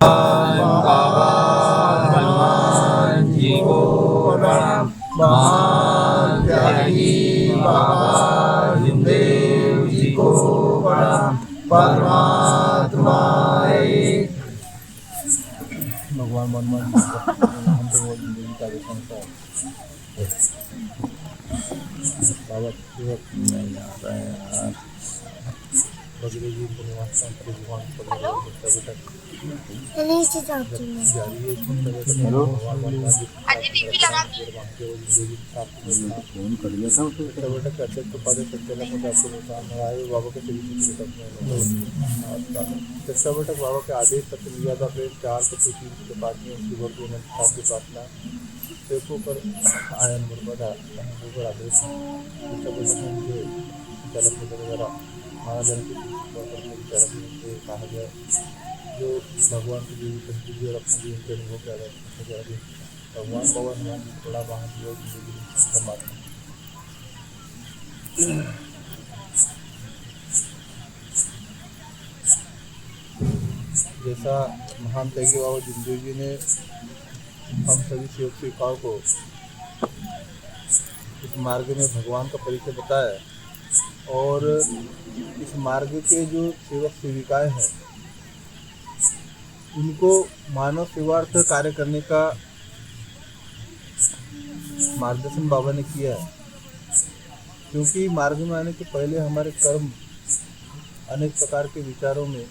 बाबा हनुमान जी को प्रणाम। महान त्यागी बाबा भीमदेव जी को प्रणाम। परमात्मा एक। भगवान हनुमान जी हम तो वो जिंदगी का दर्शन का बाबा नहीं आ रहा है यार। बगले जी को निवास भगवान हेलो बेटा नीचे जाती हूँ। जारी है हेलो भगवान हनुमान जी अजी टीवी लगा दी। फोन कर लिया था बेटा बेटा कहते तो पदे सत्याला को आपको नुकसान आए बाबा के श्री शिक्षा बैठक बाबा के आदेश पत्र लिया था फिर 4 से 3 के बाद में सुबह की उन्होंने साथ की प्रार्थना पेपो पर आयन मुर्मदा ऊपर आदेश शिक्षा बैठक में मुझे चालक वगैरह महाजन की चालक से कहा गया जो भगवान की देवी संस्कृति और अपने जीवन के अनुभव के आधार भगवान बाबा हनुमान जी थोड़ा महाजीव जिंदगी संभालना जैसा महान त्यागी बाबा जिंदगी जी ने हम सभी सेवक सेविकाओं को इस मार्ग में भगवान का परिचय बताया और इस मार्ग के जो सेवक सेविकाएं हैं उनको मानव सेवार्थ कार्य करने का मार्गदर्शन बाबा ने किया है। क्योंकि मार्ग में आने के पहले हमारे कर्म अनेक प्रकार के विचारों में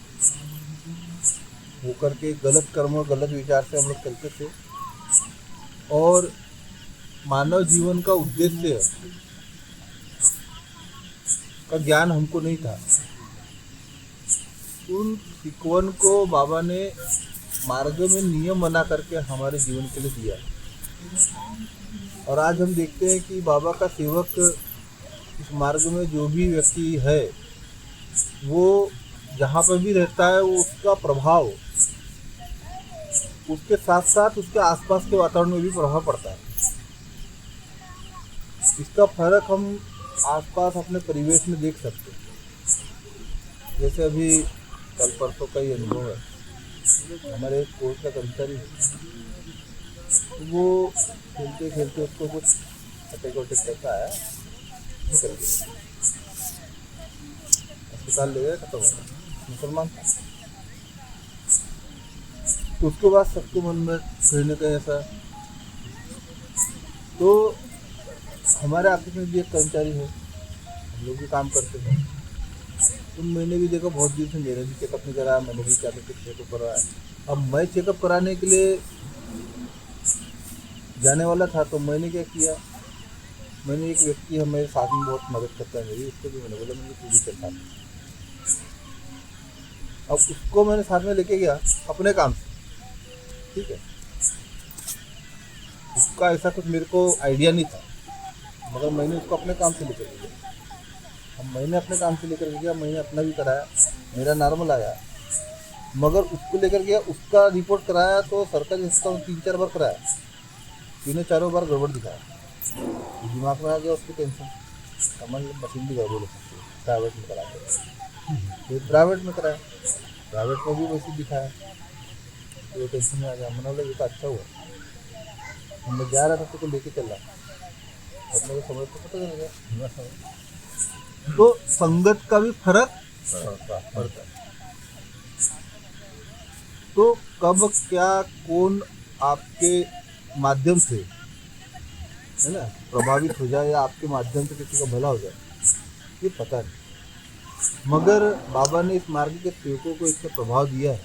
होकर के गलत कर्म और गलत विचार से हम लोग चलते थे और मानव जीवन का उद्देश्य का ज्ञान हमको नहीं था। उन सिकवन को बाबा ने मार्ग में नियम बना करके हमारे जीवन के लिए दिया और आज हम देखते हैं कि बाबा का सेवक इस मार्ग में जो भी व्यक्ति है वो जहाँ पर भी रहता है वो उसका प्रभाव उसके साथ साथ उसके आसपास के वातावरण में भी प्रभाव पड़ता है। इसका फर्क हम आसपास अपने परिवेश में देख सकते हैं। जैसे अभी कल परसों का ही अनुभव है। हमारे एक कोर्ट का कर्मचारी वो खेलते खेलते उसको कुछ अटैक वटैक करता आया निकल गया अस्पताल ले गया खत्म हो गया मुसलमान था। तो उसके बाद सबके मन में कहने का ऐसा तो हमारे ऑफिस में भी एक कर्मचारी है हम लोग भी काम करते हैं तो मैंने भी देखा बहुत दिन से मेरा भी चेकअप नहीं कराया मैंने भी क्या चेकअप कराया। अब मैं चेकअप कराने के लिए जाने वाला था तो मैंने क्या किया मैंने एक व्यक्ति हमारे साथ में बहुत मदद करता है मेरी उसको भी मैंने बोला मैंने पूरी चलता। अब उसको मैंने साथ में लेके गया अपने काम से ठीक है। उसका ऐसा कुछ मेरे को आइडिया नहीं था मगर मैंने उसको अपने काम से लेकर गया। अब मैंने अपने काम से लेकर गया मैंने अपना भी कराया मेरा नॉर्मल आया मगर उसको लेकर गया उसका रिपोर्ट कराया तो सरकारी अस्पताल 3-4 बार कराया 3-4 बार गड़बड़ दिखाया दिमाग में आ गया उसकी टेंशन समझ मशीन भी गड़बड़ हो सकती है प्राइवेट में करा फिर प्राइवेट में कराया प्राइवेट में भी वैसे दिखाया तो वो टेंशन में आ गया मैंने बोला ये तो अच्छा हुआ मैं जा रहा था तो लेके चल रहा और मेरे समझ को पता चल गया। तो संगत का भी फर्क पड़ता है। तो कब क्या कौन आपके माध्यम से है ना प्रभावित हो जाए या आपके माध्यम से किसी का भला हो जाए ये पता नहीं मगर बाबा ने इस मार्ग के सेवकों को इसका प्रभाव दिया है।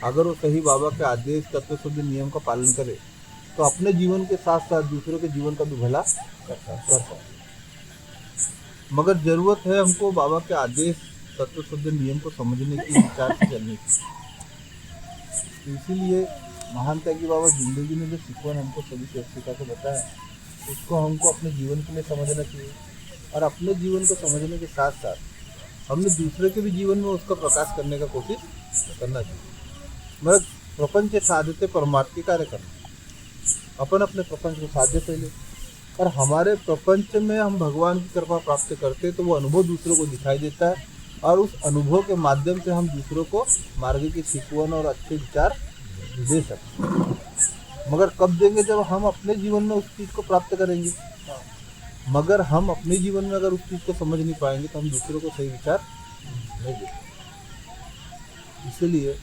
अगर वो सही बाबा के आदेश तत्व शुद्ध नियम का पालन करे तो अपने जीवन के साथ साथ दूसरों के जीवन का भी भला कर सकते। मगर जरूरत है हमको बाबा के आदेश तत्व शुद्ध नियम को समझने की विचार से चलने की। इसीलिए महान त्यागी बाबा जिंदगी में जो सिखवन हमको सभी शिक्षा को बताया उसको हमको अपने जीवन के लिए समझना चाहिए और अपने जीवन को समझने के साथ साथ हमने दूसरे के भी जीवन में उसका प्रकाश करने का कोशिश करना चाहिए। मगर प्रपंच साधते परमार्थी कार्य करना अपन अपने प्रपंच को साध्य पहले और हमारे प्रपंच में हम भगवान की कृपा प्राप्त करते तो वो अनुभव दूसरों को दिखाई देता है और उस अनुभव के माध्यम से हम दूसरों को मार्ग की सिखवन और अच्छे विचार दे सकते हैं। मगर कब देंगे? जब हम अपने जीवन में उस चीज़ को प्राप्त करेंगे। मगर हम अपने जीवन में अगर उस चीज़ को समझ नहीं पाएंगे तो हम दूसरों को सही विचार नहीं दे सकते। इसलिए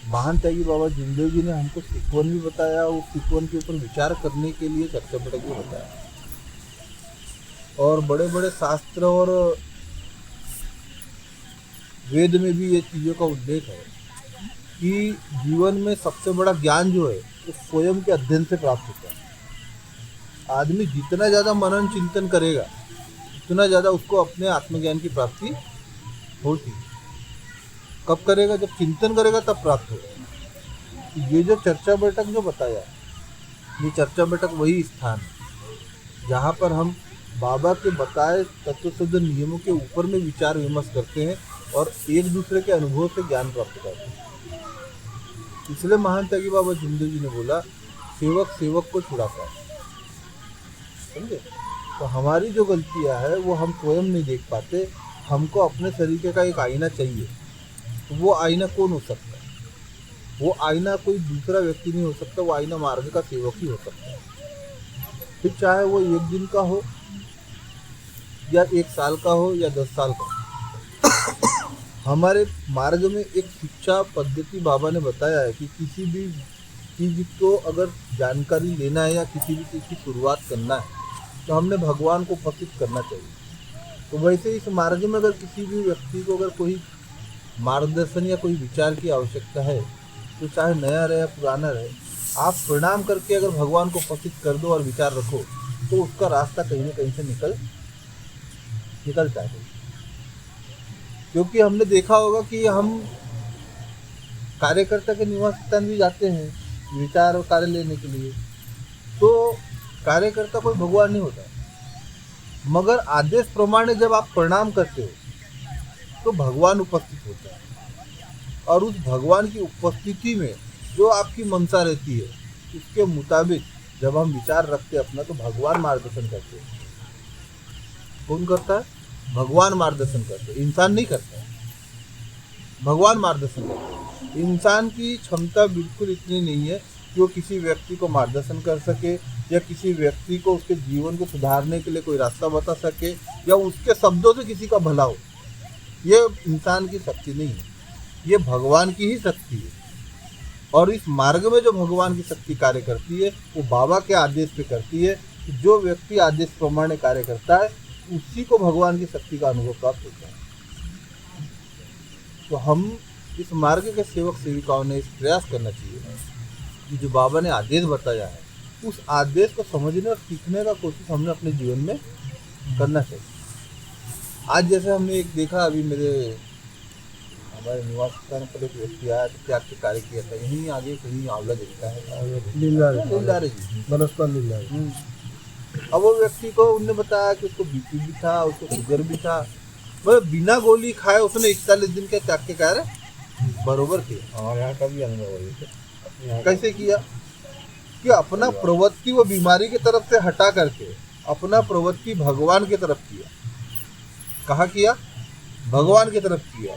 महान त्यागी बाबा जिंदेव जी ने हमको सिखवन भी बताया, उस सिखवन के ऊपर विचार करने के लिए चर्चा बैठक भी बताया। और बड़े बड़े शास्त्र और वेद में भी ये चीज़ों का उल्लेख है कि जीवन में सबसे बड़ा ज्ञान जो है वो स्वयं के अध्ययन से प्राप्त होता है। आदमी जितना ज़्यादा मनन चिंतन करेगा उतना ज़्यादा उसको अपने आत्मज्ञान की प्राप्ति होती है। कब करेगा? जब चिंतन करेगा तब प्राप्त होगा। ये जो चर्चा बैठक जो बताया, ये चर्चा बैठक वही स्थान है जहाँ पर हम बाबा के बताए तत्वशुद्ध नियमों के ऊपर में विचार विमर्श करते हैं और एक दूसरे के अनुभव से ज्ञान प्राप्त करते हैं। इसलिए महान त्यागी बाबा जिंदेव जी ने बोला, सेवक सेवक को छुड़ाता है। समझे? तो हमारी जो गलतियां है वो हम स्वयं नहीं देख पाते। हमको अपने तरीके का एक आईना चाहिए। तो वो आईना कौन हो सकता है? वो आईना कोई दूसरा व्यक्ति नहीं हो सकता, वो आईना मार्ग का सेवक ही हो सकता है। फिर चाहे वो 1 दिन का हो या 1 साल का हो या 10 साल का हो। हमारे मार्ग में एक शिक्षा पद्धति बाबा ने बताया है कि किसी भी चीज़ को अगर जानकारी लेना है या किसी भी चीज़ की शुरुआत करना है तो हमने भगवान को उपस्थित करना चाहिए। तो वैसे इस मार्ग में अगर किसी भी व्यक्ति को अगर कोई मार्गदर्शन या कोई विचार की आवश्यकता है तो चाहे नया रहे या पुराना रहे, आप प्रणाम करके अगर भगवान को उपस्थित कर दो और विचार रखो तो उसका रास्ता कहीं ना कहीं से निकलता है। क्योंकि हमने देखा होगा कि हम कार्यकर्ता के निवास स्थान भी जाते हैं विचार और कार्य लेने के लिए, तो कार्यकर्ता कोई भगवान नहीं होता, मगर आदेश प्रमाणे जब आप प्रणाम करते हो तो भगवान उपस्थित होता है। और उस भगवान की उपस्थिति में जो आपकी मनसा रहती है उसके मुताबिक जब हम विचार रखते हैं अपना, तो भगवान मार्गदर्शन करते हैं। कौन करता है? भगवान मार्गदर्शन करते हैं, इंसान नहीं करता है, भगवान मार्गदर्शन करते हैं। इंसान की क्षमता बिल्कुल इतनी नहीं है कि वो किसी व्यक्ति को मार्गदर्शन कर सके या किसी व्यक्ति को उसके जीवन को सुधारने के लिए कोई रास्ता बता सके या उसके शब्दों से किसी का भला हो। ये इंसान की शक्ति नहीं है, ये भगवान की ही शक्ति है। और इस मार्ग में जो भगवान की शक्ति कार्य करती है वो बाबा के आदेश पे करती है। जो व्यक्ति आदेश प्रमाणे कार्य करता है उसी को भगवान की शक्ति का अनुभव प्राप्त होता है। तो हम इस मार्ग के सेवक सेविकाओं ने इस प्रयास करना चाहिए कि जो बाबा ने आदेश बताया है उस आदेश को समझने और सीखने का कोशिश हमने अपने जीवन में करना चाहिए। आज जैसे हमने एक देखा, अभी हमारे निवास स्थान पर एक व्यक्ति आया तो क्या कार्य किया था, यहीं आगे कहीं आंवला दिखता है, लीलारे जी, बनस्पत लीला। अब वो व्यक्ति को उन्होंने बताया कि उसको बीपी भी था, उसको शुगर भी था, मतलब बिना गोली खाए उसने 41 दिन के त्याग के कार्य बरोबर किया। हमारे यहाँ का भी अनुभव है। कैसे किया कि अपना प्रवृत्ति वो बीमारी की तरफ से हटा करके अपना प्रवृत्ति भगवान की तरफ किया। कहाँ किया? भगवान की तरफ किया।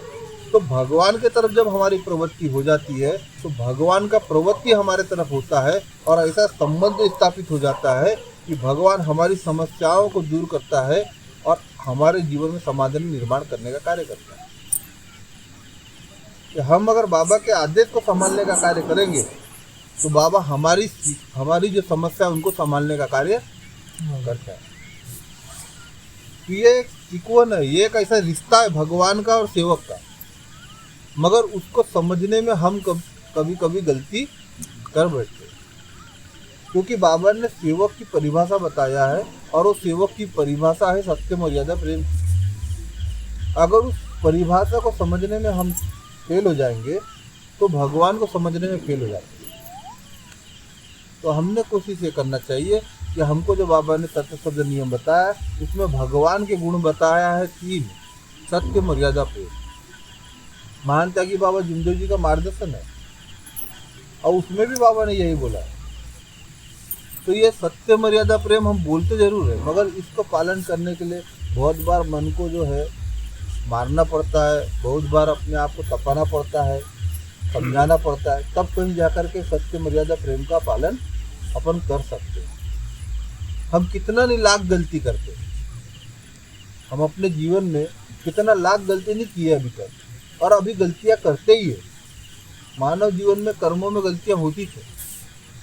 तो भगवान की तरफ जब हमारी प्रवृत्ति हो जाती है तो भगवान का प्रवृत्ति हमारे तरफ होता है और ऐसा संबंध स्थापित हो जाता है कि भगवान हमारी समस्याओं को दूर करता है और हमारे जीवन में समाधान निर्माण करने का कार्य करता है। कि हम अगर बाबा के आदेश को संभालने का कार्य करेंगे तो बाबा हमारी जो समस्या है उनको संभालने का कार्य करता है। तो ये एक सिक्वन है, ये एक ऐसा रिश्ता है भगवान का और सेवक का, मगर उसको समझने में हम कभी कभी गलती कर बैठते। क्योंकि बाबा ने सेवक की परिभाषा बताया है और वो सेवक की परिभाषा है सत्य मर्यादा प्रेम। अगर उस परिभाषा को समझने में हम फेल हो जाएंगे तो भगवान को समझने में फेल हो जाएंगे। तो हमने कोशिश ये करना चाहिए कि हमको जो बाबा ने तत्वशुद्ध नियम बताया उसमें भगवान के गुण बताया है 3, सत्य मर्यादा प्रेम। महान त्यागी बाबा जिंदेव जी का मार्गदर्शन है और उसमें भी बाबा ने यही बोला है। तो ये सत्य मर्यादा प्रेम हम बोलते जरूर है, मगर इसको पालन करने के लिए बहुत बार मन को जो है मारना पड़ता है, बहुत बार अपने आप को तपाना पड़ता है, समझाना पड़ता है, तब कहीं जाकर के सत्य मर्यादा प्रेम का पालन अपन कर सकते हैं। हम कितना नहीं लाख गलती करते, हम अपने जीवन में कितना लाख गलती नहीं किए अभी तक, और अभी गलतियां करते ही है। मानव जीवन में कर्मों में गलतियां होती थी,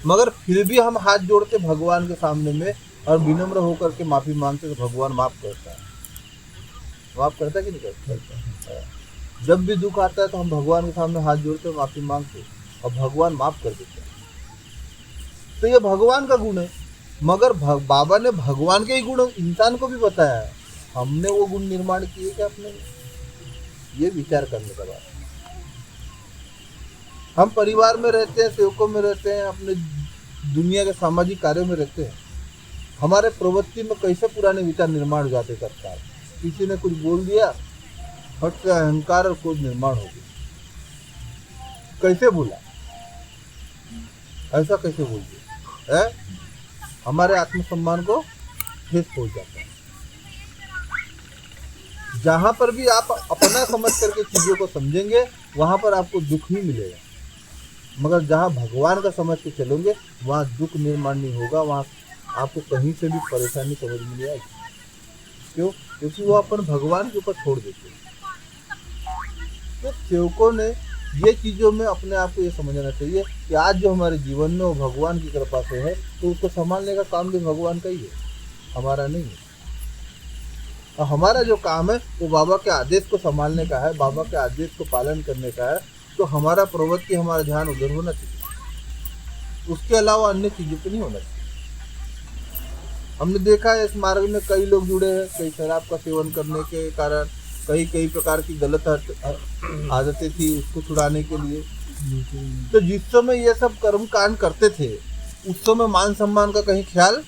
मगर फिर भी हम हाथ जोड़ते भगवान के सामने में और विनम्र होकर के माफी मांगते तो भगवान माफ करता है। माफ करता है कि नहीं करता? जब भी दुख आता है तो हम भगवान के सामने हाथ जोड़ते माफी मांगते और भगवान माफ कर देते हैं। तो ये भगवान का गुण है, मगर बाबा ने भगवान के ही गुण इंसान को भी बताया है। हमने वो गुण निर्माण किए क्या अपने? ये विचार करने का बात। हम परिवार में रहते हैं, सेवकों में रहते हैं, अपने दुनिया के सामाजिक कार्यों में रहते हैं, हमारे प्रवृत्ति में कैसे पुराने विचार निर्माण हो जाते तत्काल। किसी ने कुछ बोल दिया, हट से अहंकार और क्रोध निर्माण हो गया। कैसे बोला, ऐसा कैसे बोल दिया है? हमारे आत्मसम्मान को ठेस पहुंच जाता है। जहां पर भी आप अपना समझ करके चीजों को समझेंगे वहां पर आपको दुख ही मिलेगा, मगर जहां भगवान का समझ के चलोगे वहां दुख निर्माण नहीं होगा, वहां आपको कहीं से भी परेशानी समझ में नहीं आएगी। क्यों? क्योंकि वो अपन भगवान के ऊपर छोड़ देते हैं। तो सेवकों ने ये चीज़ों में अपने आप को ये समझना चाहिए कि आज जो हमारे जीवन में वो भगवान की कृपा से है, तो उसको संभालने का काम भी भगवान का ही है, हमारा नहीं है। और हमारा जो काम है वो बाबा के आदेश को संभालने का है, बाबा के आदेश को पालन करने का है। तो हमारा प्रवृत्ति, हमारा ध्यान उधर होना चाहिए, उसके अलावा अन्य चीज़ों पर नहीं होना चाहिए। हमने देखा है इस मार्ग में कई लोग जुड़े हैं, कई शराब का सेवन करने के कारण, कई प्रकार की गलत आदतें थी, उसको छुड़ाने के लिए। तो जिस समय ये सब कर्म कांड करते थे उस समय मान सम्मान का कहीं ख्याल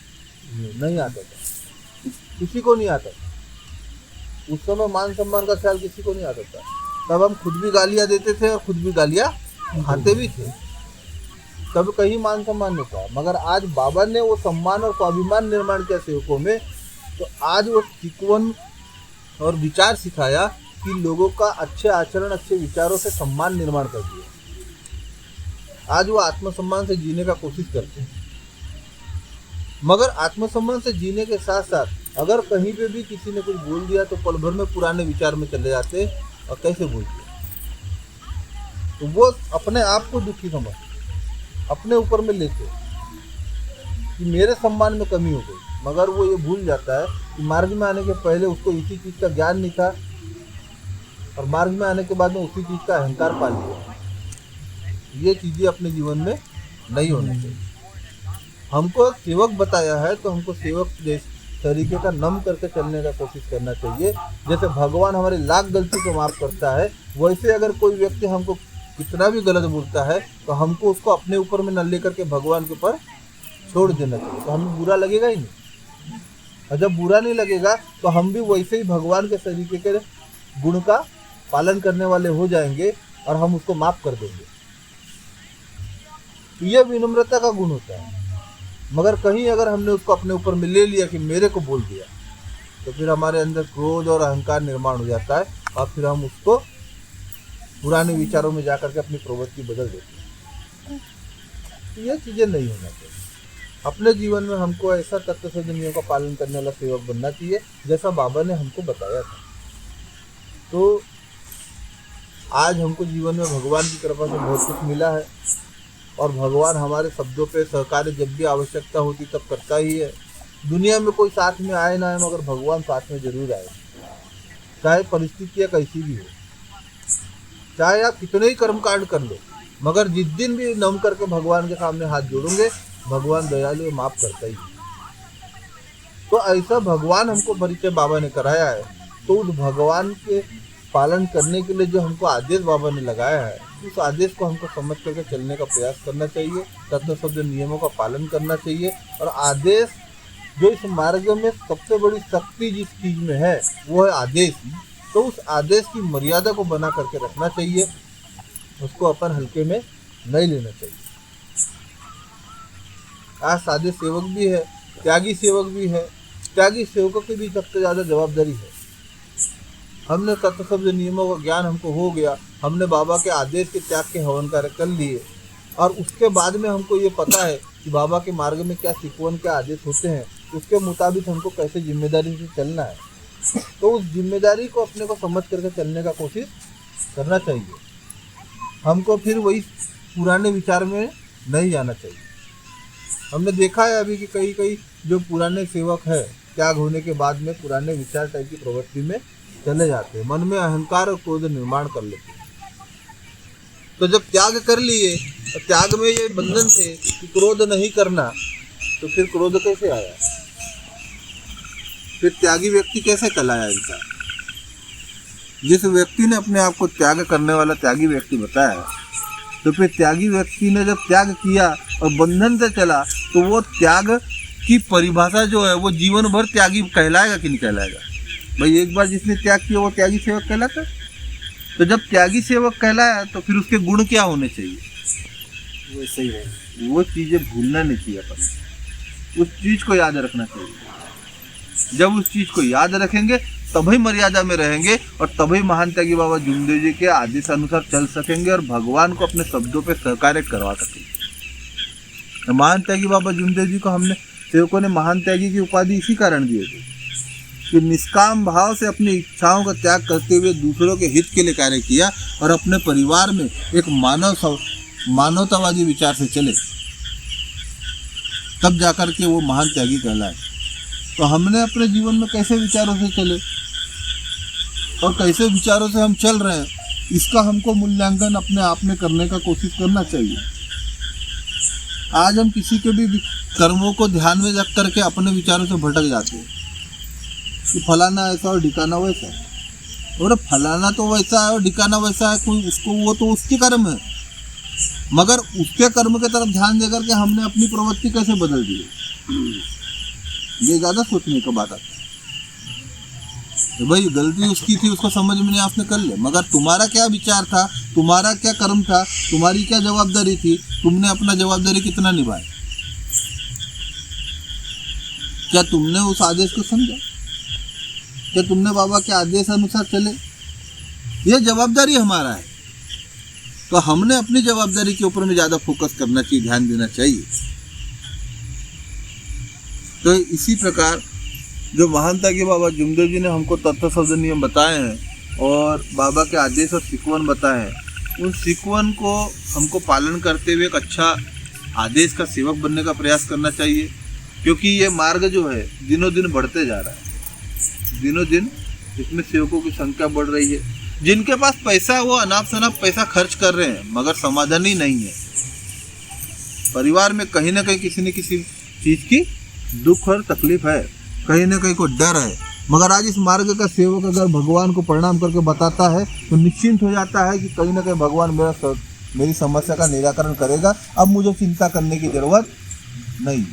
नहीं आता था, किसी को नहीं आता था। उस समय मान सम्मान का ख्याल किसी को नहीं आता था। तब हम खुद भी गालियां देते थे और खुद भी गालियां खाते भी थे, तब कहीं मान सम्मान नहीं था। मगर आज बाबा ने वो सम्मान और स्वाभिमान निर्माण किया सेवकों में, तो आज वो चिकवन और विचार सिखाया कि लोगों का अच्छे आचरण, अच्छे विचारों से सम्मान निर्माण कर दिया। आज वो आत्मसम्मान से जीने का कोशिश करते हैं, मगर आत्मसम्मान से जीने के साथ साथ अगर कहीं पे भी किसी ने कुछ बोल दिया तो पल भर में पुराने विचार में चले जाते और कैसे बोल दिया, तो वो अपने आप को दुखी समझ अपने ऊपर में लेते कि मेरे सम्मान में कमी हो गई। मगर वो ये भूल जाता है कि मार्ग में आने के पहले उसको इसी चीज़ का ज्ञान नहीं था, और मार्ग में आने के बाद में उसी चीज़ का अहंकार पा लिया। ये चीज़ें अपने जीवन में नहीं होनी चाहिए। हमको सेवक बताया है तो हमको सेवक तरीके का नम करके चलने का कोशिश करना चाहिए। जैसे भगवान हमारे लाख गलती को माफ़ करता है, वैसे अगर कोई व्यक्ति हमको कितना भी गलत बोलता है तो हमको उसको अपने ऊपर में न लेकर के भगवान के ऊपर छोड़ देना चाहिए, तो हमें बुरा लगेगा ही नहीं। और जब बुरा नहीं लगेगा तो हम भी वैसे ही भगवान के तरीके के गुण का पालन करने वाले हो जाएंगे और हम उसको माफ़ कर देंगे। तो यह विनम्रता का गुण होता है। मगर कहीं अगर हमने उसको अपने ऊपर में ले लिया कि मेरे को बोल दिया, तो फिर हमारे अंदर क्रोध और अहंकार निर्माण हो जाता है और फिर हम उसको पुराने विचारों में जाकर के अपनी प्रवृत्ति बदल देते हैं। तो ये चीज़ें नहीं होना चाहिए। अपने जीवन में हमको ऐसा तत्व से नियमों का पालन करने वाला सेवक बनना चाहिए जैसा बाबा ने हमको बताया था। तो आज हमको जीवन में भगवान की कृपा से बहुत कुछ मिला है, और भगवान हमारे शब्दों पे सहकार्य जब भी आवश्यकता होती तब करता ही है। दुनिया में कोई साथ में आए ना आए, मगर भगवान साथ में जरूर आए, चाहे परिस्थितियाँ कैसी भी हो, चाहे आप कितने ही कर्मकांड कर लो, मगर जिस दिन भी नम करके भगवान के सामने हाथ जोड़ोगे, भगवान दयालु माफ़ करता ही। तो ऐसा भगवान हमको परिचय बाबा ने कराया है, तो उस भगवान के पालन करने के लिए जो हमको आदेश बाबा ने लगाया है, उस आदेश को हमको समझ करके चलने का प्रयास करना चाहिए, तत्व शब्द नियमों का पालन करना चाहिए। और आदेश जो इस मार्ग में सबसे बड़ी शक्ति जिस चीज़ में है वो है आदेश, तो उस आदेश की मर्यादा को बना करके रखना चाहिए, उसको अपन हल्के में नहीं लेना चाहिए। आज सादे सेवक भी है, त्यागी सेवक भी है। त्यागी सेवकों की भी सबसे ज़्यादा जवाबदारी है हमने तत्व शब्द नियमों का ज्ञान हमको हो गया, हमने बाबा के आदेश के त्याग के हवन कार्य कर लिए, और उसके बाद में हमको ये पता है कि बाबा के मार्ग में क्या सिखवन के आदेश होते हैं, उसके मुताबिक हमको कैसे जिम्मेदारी से चलना है, तो उस जिम्मेदारी को अपने को समझ करके चलने का कोशिश करना चाहिए। हमको फिर वही पुराने विचार में नहीं जाना चाहिए। हमने देखा है अभी कि कई जो पुराने सेवक है त्याग होने के बाद में पुराने विचार टाइप की प्रवृत्ति में चले जाते हैं, मन में अहंकार और क्रोध निर्माण कर लेते हैं। तो जब त्याग कर लिए, तो त्याग में ये बंधन थे कि क्रोध नहीं करना, तो फिर क्रोध कैसे आया? फिर त्यागी व्यक्ति कैसे कहलाया इंसान? जिस व्यक्ति ने अपने आप को त्याग करने वाला त्यागी व्यक्ति बताया, तो फिर त्यागी व्यक्ति ने जब त्याग किया और बंधन से चला, तो वो त्याग की परिभाषा जो है वो जीवन भर त्यागी कहलाएगा कि नहीं कहलाएगा? भाई एक बार जिसने त्याग किया वो त्यागी सेवक कहलाता। तो जब त्यागी सेवक कहलाया तो फिर उसके गुण क्या होने चाहिए? वो सही है। वो चीज़ें भूलना नहीं चाहिए अपन, उस चीज़ को याद रखना चाहिए। जब उस चीज़ को याद रखेंगे तभी मर्यादा में रहेंगे और तभी महान त्यागी बाबा जुमदेव जी के आदेश अनुसार चल सकेंगे और भगवान को अपने शब्दों पे सहकार्य करवा सकेंगे। तो महान त्यागी बाबा जुमदेव जी को हमने सेवकों ने महान त्यागी की उपाधि इसी कारण दी थी कि निष्काम भाव से अपनी इच्छाओं का त्याग करते हुए दूसरों के हित के लिए कार्य किया और अपने परिवार में एक मानवतावादी विचार से चले, तब जाकर के वो महान त्यागी कहलाए। तो हमने अपने जीवन में कैसे विचारों से चले और कैसे विचारों से हम चल रहे हैं, इसका हमको मूल्यांकन अपने आप में करने का कोशिश करना चाहिए। आज हम किसी के भी कर्मों को ध्यान में रख करके अपने विचारों से भटक जाते हैं कि फलाना ऐसा और ढिकाना वैसा है, और फलाना तो वैसा है और ढिकाना वैसा है, कोई उसको वो तो उसके कर्म है, मगर उसके कर्म के तरफ ध्यान देकर के हमने अपनी प्रवृत्ति कैसे बदल दी, ये ज़्यादा सोचने का बात आती है। तो भाई गलती उसकी थी, उसको समझ में नहीं, आपने कर ले, मगर तुम्हारा क्या विचार था, तुम्हारा क्या कर्म था, तुम्हारी क्या जवाबदारी थी, तुमने अपना जवाबदारी कितना निभाया? क्या तुमने उस आदेश को समझा? क्या तुमने बाबा के आदेश अनुसार चले? ये जवाबदारी हमारा है, तो हमने अपनी जवाबदारी के ऊपर में ज़्यादा फोकस करना चाहिए, ध्यान देना चाहिए। तो इसी प्रकार जो महान त्यागी बाबा जुमदेव जी ने हमको तत्व शब्द नियम बताए हैं और बाबा के आदेश और सिखवन बताए हैं, उन सिखवन को हमको पालन करते हुए एक अच्छा आदेश का सेवक बनने का प्रयास करना चाहिए, क्योंकि ये मार्ग जो है दिनों दिन बढ़ते जा रहा है। दिनों दिन इसमें सेवकों की संख्या बढ़ रही है। जिनके पास पैसा है वो अनाप शनाप पैसा खर्च कर रहे हैं, मगर समाधान ही नहीं है। परिवार में कहीं ना कहीं किसी न किसी चीज़ की दुख और तकलीफ है, कहीं ना कहीं को डर है, मगर आज इस मार्ग का सेवक अगर भगवान को प्रणाम करके बताता है तो निश्चिंत हो जाता है कि कहीं ना कहीं भगवान मेरी समस्या का निराकरण करेगा, अब मुझे चिंता करने की जरूरत नहीं।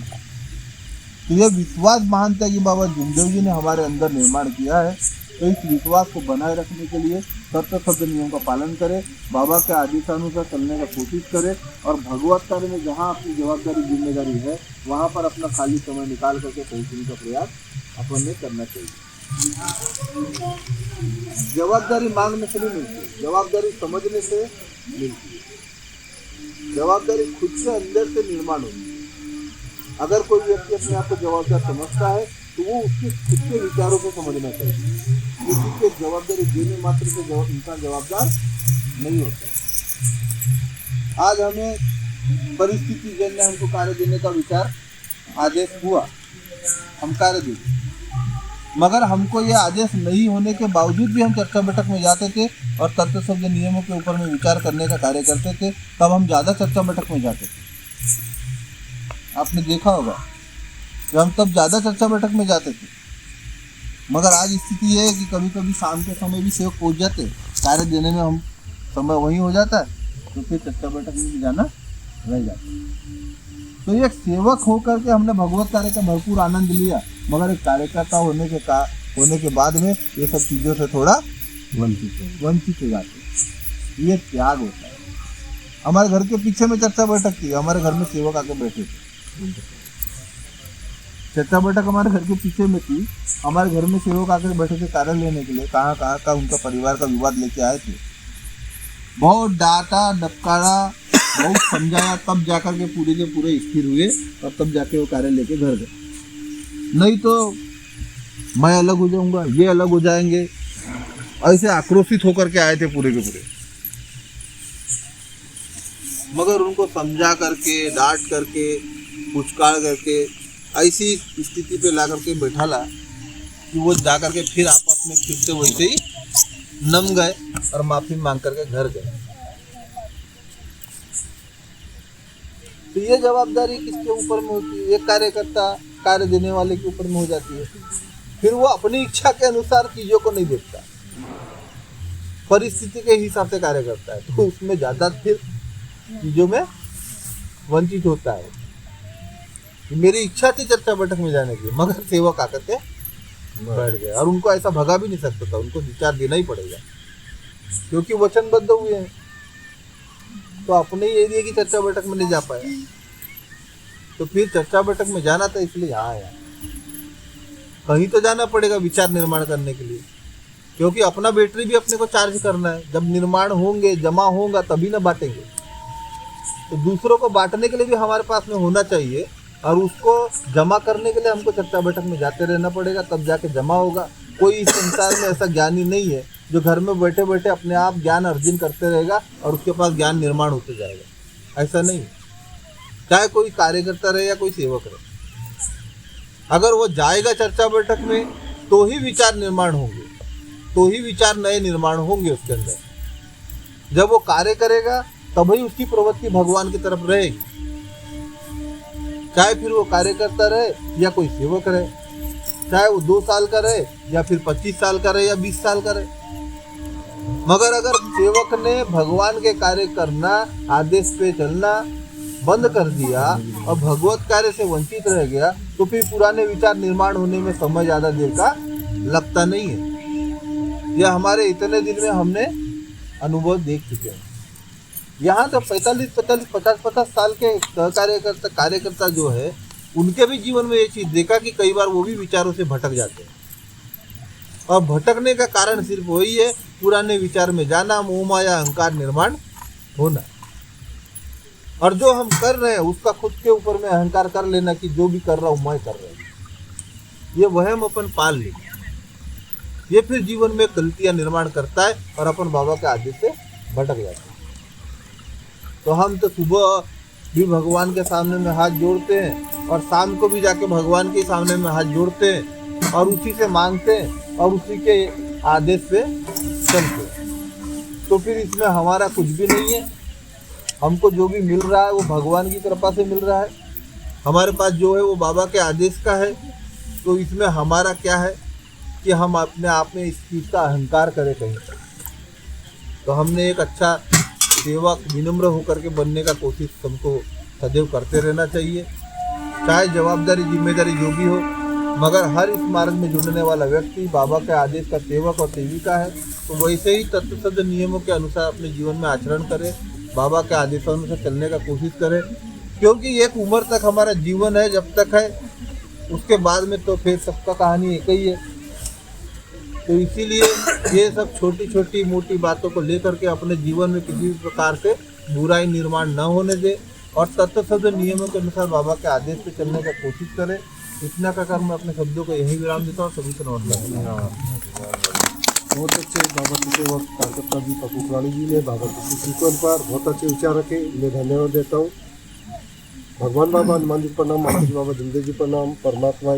तो यह विश्वास महान त्यागी बाबा जुमदेव जी ने हमारे अंदर निर्माण किया है। तो इस विश्वास को बनाए रखने के लिए तत्व शब्द नियम का पालन करें, बाबा के आदेशानुसार चलने का कोशिश करें और भगवत कार्य में जहाँ अपनी जवाबदारी जिम्मेदारी है वहाँ पर अपना खाली समय निकाल करके पहुँचने का प्रयास अपन ने करना चाहिए। जवाबदारी मांगने से नहीं मिलती, जवाबदारी समझने से मिलती है। जवाबदारी खुद से अंदर से निर्माण होती है। अगर कोई व्यक्ति अपने आप को जवाबदार समझता है तो वो उसके खुद के विचारों को समझना चाहिए। किसी के जवाबदारी देने मात्र से इंसान जवाबदार नहीं होता। आज हमें परिस्थिति जन्य हमको कार्य देने का विचार आदेश हुआ, हम कार्य देंगे, मगर हमको ये आदेश नहीं होने के बावजूद भी हम चर्चा बैठक में जाते थे और तत्व शब्द नियमों के ऊपर में विचार करने का कार्य करते थे, तब हम ज़्यादा चर्चा बैठक में जाते थे। आपने देखा होगा कि हम तब ज़्यादा चर्चा बैठक में जाते थे, मगर आज स्थिति ये है कि कभी कभी शाम के समय भी सेवक पहुंच जाते, कार्य देने में हम समय वही हो जाता है, तो फिर चर्चा बैठक में भी जाना रह जाता है। तो एक सेवक होकर के हमने भगवत कार्य का भरपूर आनंद लिया, मगर एक कार्यकर्ता होने के बाद में ये सब चीज़ों से थोड़ा वंचित हो जाते। ये त्याग होता है। हमारे घर के पीछे में चर्चा बैठक थी, हमारे घर में सेवक आके बैठे थे, चर्चा बैठक हमारे घर के पीछे में थी। हमारे घर में सेवक आकर बैठे थे कार्य लेने के लिए, कहाँ कहाँ का उनका परिवार का विवाद लेके आए थे। बहुत डांटा डपकारा, बहुत समझाया, तब जाकर के पूरे स्थिर हुए और तब जाके वो कार्य लेके घर गए। नहीं तो मैं अलग हो जाऊंगा, ये अलग हो जाएंगे, ऐसे आक्रोशित होकर के आए थे पूरे के पूरे। मगर उनको समझा करके, डांट करके, पुचकार करके ऐसी स्थिति पे ला करके बैठाला कि वो जा करके फिर आपस में फिर से वैसे ही नम गए और माफी मांग करके घर गए। तो ये जवाबदारी किसके ऊपर में होती है? एक कार्यकर्ता कार्य देने वाले के ऊपर में हो जाती है। फिर वो अपनी इच्छा के अनुसार चीजों को नहीं देखता, परिस्थिति के हिसाब से कार्य करता है, तो उसमें ज्यादा फिर चीजों में वंचित होता है। मेरी इच्छा थी चर्चा बैठक में जाने की, मगर सेवक आकर के बैठ गए और उनको ऐसा भगा भी नहीं सकता था, उनको विचार देना ही पड़ेगा क्योंकि वचनबद्ध हुए हैं। तो अपने ही एरिया की चर्चा बैठक में नहीं जा पाया, तो फिर चर्चा बैठक में जाना था, इसलिए यहाँ आया। कहीं तो जाना पड़ेगा विचार निर्माण करने के लिए, क्योंकि अपना बैटरी भी अपने को चार्ज करना है। जब निर्माण होंगे, जमा होगा, तभी ना बांटेंगे। तो दूसरों को बांटने के लिए भी हमारे पास में होना चाहिए और उसको जमा करने के लिए हमको चर्चा बैठक में जाते रहना पड़ेगा, तब जाके जमा होगा। कोई इस संसार में ऐसा ज्ञानी नहीं है जो घर में बैठे बैठे अपने आप ज्ञान अर्जन करते रहेगा और उसके पास ज्ञान निर्माण होते जाएगा। ऐसा नहीं, चाहे कोई कार्यकर्ता रहे या कोई सेवक रहे, अगर वो जाएगा चर्चा बैठक में तो ही विचार निर्माण होंगे, तो ही विचार नए निर्माण होंगे उसके अंदर। जब वो कार्य करेगा तभी उसकी प्रवृत्ति भगवान की तरफ रहेगी, चाहे फिर वो कार्यकर्ता रहे या कोई सेवक रहे, चाहे वो 2 साल का रहे या फिर 25 साल का रहे या 20 साल का रहे। मगर अगर सेवक ने भगवान के कार्य करना, आदेश पे चलना बंद कर दिया और भगवत कार्य से वंचित रह गया, तो फिर पुराने विचार निर्माण होने में समय ज्यादा देर का लगता नहीं है। यह हमारे इतने दिन में हमने अनुभव देख चुके हैं। यहाँ तो 45-50 साल के कार्यकर्ता जो है, उनके भी जीवन में ये चीज देखा कि कई बार वो भी विचारों से भटक जाते हैं। और भटकने का कारण सिर्फ वही है, पुराने विचार में जाना, मोह माया अहंकार निर्माण होना। और जो हम कर रहे हैं उसका खुद के ऊपर में अहंकार कर लेना कि जो भी कर रहा हूँ मैं कर रहा हूँ, ये वहम अपन पाल ले, ये फिर जीवन में गलतियां निर्माण करता है और अपन बाबा के आदेश से भटक जाते हैं। तो हम तो सुबह भी भगवान के सामने में हाथ जोड़ते हैं और शाम को भी जाके भगवान के सामने में हाथ जोड़ते हैं और उसी से मांगते हैं और उसी के आदेश पे चलते हैं। तो फिर इसमें हमारा कुछ भी नहीं है। हमको जो भी मिल रहा है वो भगवान की कृपा से मिल रहा है, हमारे पास जो है वो बाबा के आदेश का है। तो इसमें हमारा क्या है कि हम अपने आप में इस चीज़ का अहंकार करें कहीं। तो हमने एक अच्छा सेवक विनम्र होकर के बनने का कोशिश हमको सदैव करते रहना चाहिए, चाहे जवाबदारी जिम्मेदारी जो भी हो। मगर हर इस मार्ग में जुड़ने वाला व्यक्ति बाबा के आदेश का सेवक और सेविका है, तो वैसे ही तत्वसद नियमों के अनुसार अपने जीवन में आचरण करे, बाबा के आदेशों से चलने का कोशिश करे। क्योंकि एक उम्र तक हमारा जीवन है, जब तक है, उसके बाद में तो फिर सबका कहानी एक ही है। तो इसीलिए ये सब छोटी छोटी मोटी बातों को लेकर के अपने जीवन में किसी भी प्रकार से बुराई निर्माण न होने दे और तत्वसद नियमों के अनुसार बाबा के आदेश पे चलने का कोशिश करें। इतना का मैं अपने शब्दों को यही विराम देता हूँ। सभी को नमस्कार। बहुत अच्छे बाबा के सेवक कार्यकर्ता जी पप्पू पुराणी जी ने बाबा के सीक्वेंस पर बहुत अच्छे विचार रखे, मैं धन्यवाद देता हूँ। भगवान बाबा हनुमान जी प्रणाम, माता जी बाबा जिंदगी जी प्रणाम, परमात्मा